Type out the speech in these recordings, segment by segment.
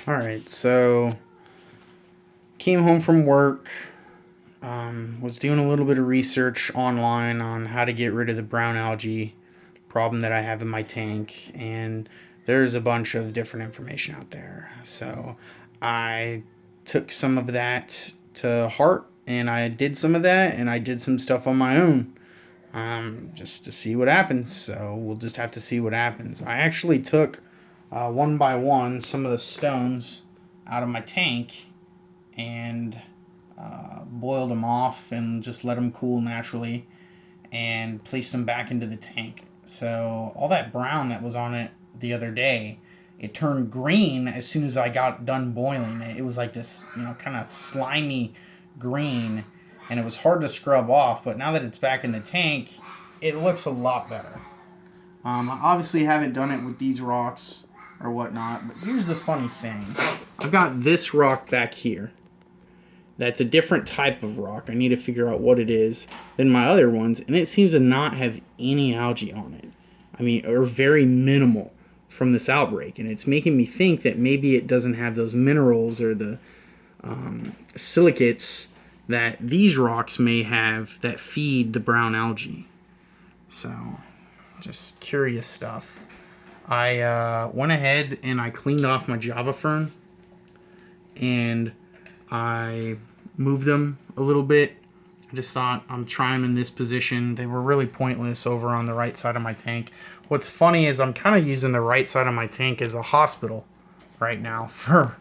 Alright, so came home from work, was doing a little bit of research online on how to get rid of the brown algae problem that I have in my tank, and there's a bunch of different information out there. So I took some of that to heart, and I did some of that, and I did some stuff on my own, just to see what happens. So we'll just have to see what happens. I actually took one by one some of the stones out of my tank and boiled them off and just let them cool naturally and placed them back into the tank. So all that brown that was on it the other day, it turned green as soon as I got done boiling it. It was like this, kind of slimy green, and it was hard to scrub off. But now that it's back in the tank, it looks a lot better. I obviously haven't done it with these rocks or whatnot, but here's the funny thing. I've got this rock back here. That's a different type of rock. I need to figure out what it is than my other ones, and it seems to not have any algae on it. I mean, or very minimal from this outbreak, and it's making me think that maybe it doesn't have those minerals or the silicates that these rocks may have that feed the brown algae. So, just curious stuff. I went ahead and I cleaned off my Java fern, and I moved them a little bit. I just thought I'm trying them in this position. They were really pointless over on the right side of my tank. What's funny is I'm kind of using the right side of my tank as a hospital right now for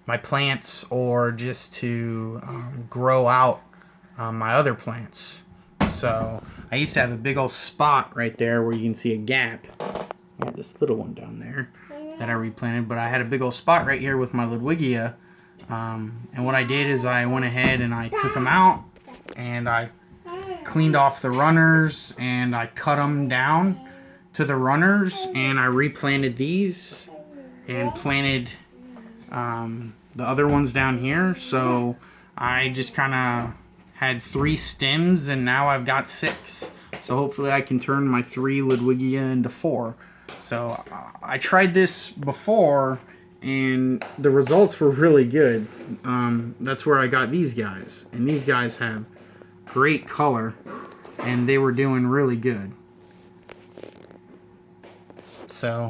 my plants, or just to grow out my other plants. So I used to have a big old spot right there where you can see a gap. I had this little one down there that I replanted, but I had a big old spot right here with my ludwigia. And what I did is I went ahead and I took them out, and I cleaned off the runners, and I cut them down to the runners, and I replanted these and planted the other ones down here. So I just kind of had 3 stems, and now I've got 6. So hopefully I can turn my 3 ludwigia into 4. So I tried this before, and the results were really good. That's where I got these guys, and these guys have great color, and they were doing really good. So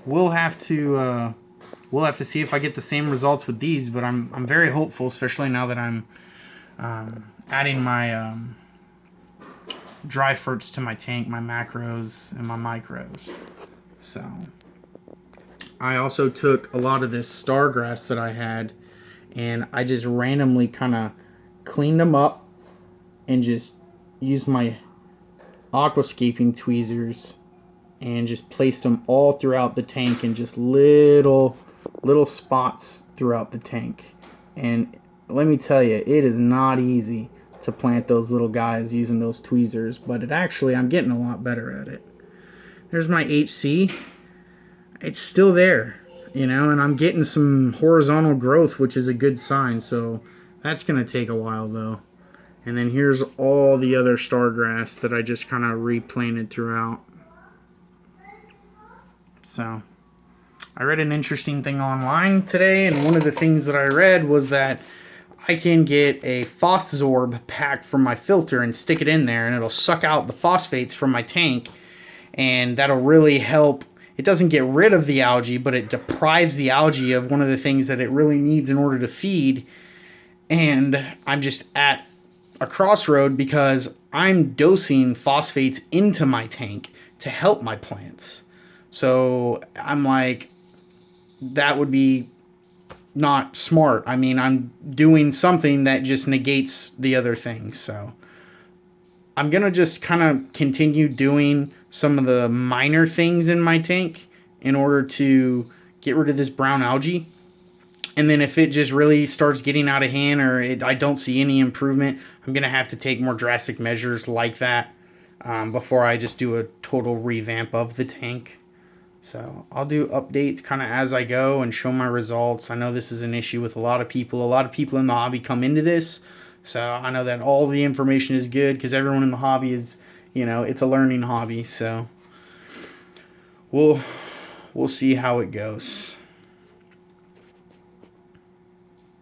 we'll have to see if I get the same results with these, but I'm very hopeful, especially now that I'm adding my dry ferts to my tank, my macros and my micros. So I also took a lot of this star grass that I had, and I just randomly kind of cleaned them up and just used my aquascaping tweezers and just placed them all throughout the tank in just little spots throughout the tank. And let me tell you, it is not easy to plant those little guys using those tweezers, but I'm getting a lot better at it. There's my HC. It's still there, and I'm getting some horizontal growth, which is a good sign. So that's going to take a while though. And then here's all the other star grass that I just kind of replanted throughout. So I read an interesting thing online today, and one of the things that I read was that I can get a Phosphorb pack from my filter and stick it in there, and it'll suck out the phosphates from my tank, and that'll really help. It doesn't get rid of the algae, but it deprives the algae of one of the things that it really needs in order to feed. And I'm just at a crossroad because I'm dosing phosphates into my tank to help my plants. So I'm like, that would be not smart. I mean, I'm doing something that just negates the other things. So I'm going to just kind of continue doing some of the minor things in my tank in order to get rid of this brown algae. And then if it just really starts getting out of hand, or I don't see any improvement, I'm going to have to take more drastic measures like that before I just do a total revamp of the tank. So I'll do updates kind of as I go and show my results. I know this is an issue with a lot of people. A lot of people in the hobby come into this. So I know that all the information is good because everyone in the hobby is, it's a learning hobby. So we'll see how it goes.